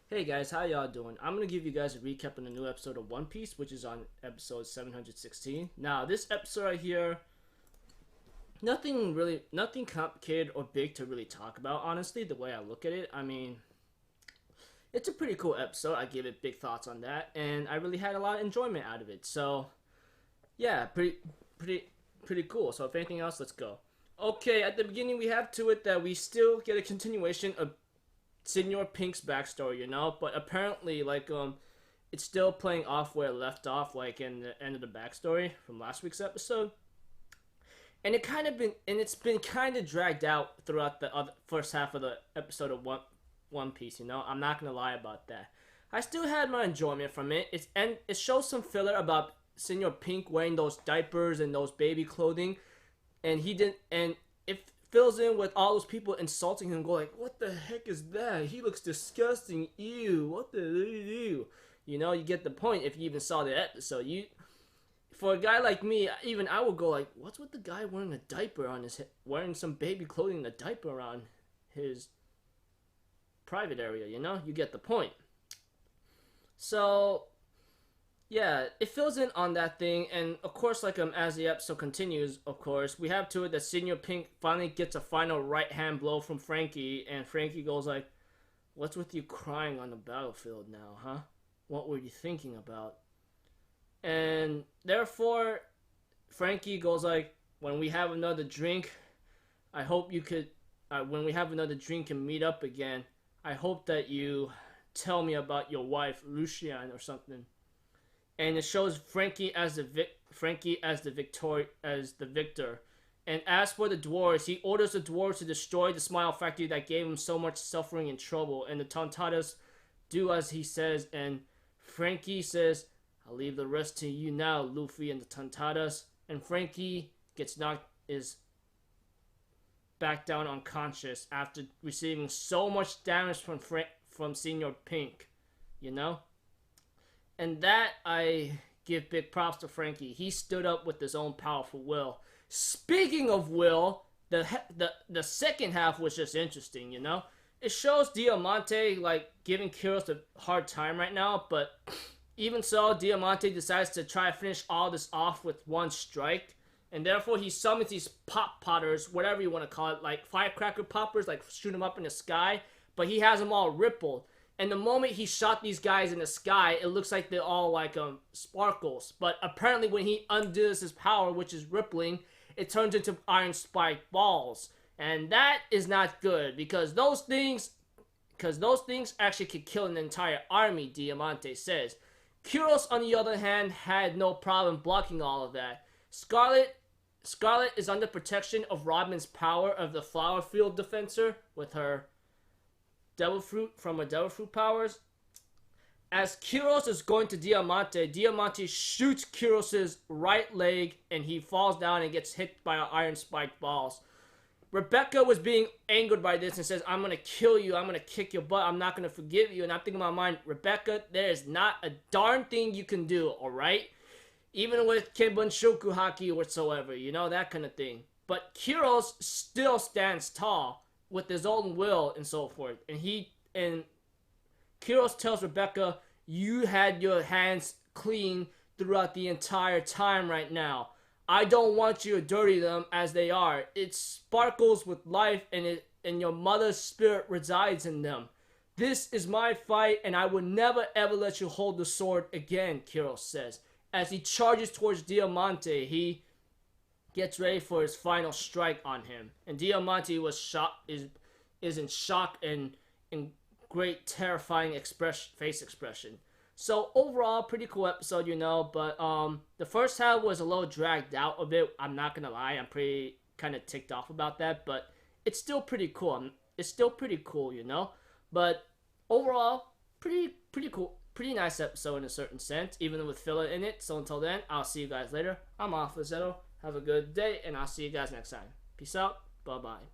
Hey guys, how y'all doing? I'm gonna give you guys a recap on the new episode of One Piece, which is on episode 716. Now, this episode right here, nothing complicated or big to really talk about, honestly, the way I look at it. I mean, it's a pretty cool episode. I give it big thoughts on that, and I really had a lot of enjoyment out of it. So, yeah, pretty cool. So, if anything else, let's go. Okay, at the beginning, we have to it that we still get a continuation of Senor Pink's backstory, but apparently, it's still playing off where it left off, like in the end of the backstory from last week's episode, and it's been kind of dragged out throughout the first half of the episode of One Piece. I'm not gonna lie about that. I still had my enjoyment from it. It shows some filler about Senor Pink wearing those diapers and those baby clothing, and he didn't, and if fills in with all those people insulting him, go like, what the heck is that? He looks disgusting. Ew, what the ew? You get the point if you even saw the episode. For a guy like me, even I would go like, what's with the guy wearing a diaper on his head, wearing some baby clothing and a diaper around his private area, You get the point. So, yeah, it fills in on that thing, and of course, as the episode continues, of course, we have to it that Senior Pink finally gets a final right hand blow from Frankie, and Frankie goes like, "What's with you crying on the battlefield now, huh? What were you thinking about?" And therefore, Frankie goes like, "When we have another drink, I hope you could. When we have another drink and meet up again, I hope that you tell me about your wife, Lucian, or something." And it shows Frankie as the victor. And as for the dwarves, he orders the dwarves to destroy the smile factory that gave him so much suffering and trouble. And the Tontatas do as he says. And Frankie says, "I'll leave the rest to you now, Luffy and the Tontatas." And Frankie is back down unconscious after receiving so much damage from Senior Pink, And that, I give big props to Frankie. He stood up with his own powerful will. Speaking of will, the second half was just interesting, It shows Diamante, giving Kyros a hard time right now, but even so, Diamante decides to try to finish all this off with one strike, and therefore he summons these pop potters, whatever you want to call it, like firecracker poppers, shoot them up in the sky, but he has them all rippled. And the moment he shot these guys in the sky, it looks like they're all sparkles. But apparently when he undoes his power, which is rippling, it turns into iron spike balls. And that is not good because those things actually could kill an entire army, Diamante says. Kyros, on the other hand, had no problem blocking all of that. Scarlet is under protection of Robin's power of the flower field defensor with her devil fruit powers. As Kyros is going to Diamante shoots Kyros' right leg and he falls down and gets hit by iron spiked balls. Rebecca was being angered by this and says, "I'm gonna kill you, I'm gonna kick your butt, I'm not gonna forgive you." And I'm thinking in my mind, Rebecca, there is not a darn thing you can do, alright? Even with Kenbun Shoku Haki whatsoever, that kind of thing. But Kyros still stands tall with his own will and so forth. And Kyros tells Rebecca, "You had your hands clean throughout the entire time right now. I don't want you to dirty them as they are. It sparkles with life and your mother's spirit resides in them. This is my fight and I will never ever let you hold the sword again," Kyros says. As he charges towards Diamante, he gets ready for his final strike on him. And Diamante is in shock and in great terrifying face expression. So overall, pretty cool episode, but the first half was a little dragged out a bit. I'm not gonna lie, I'm pretty kind of ticked off about that, but it's still pretty cool. But overall, pretty cool. Pretty nice episode in a certain sense, even with filler in it. So until then, I'll see you guys later. I'm off, Zeto. Have a good day, and I'll see you guys next time. Peace out. Bye-bye.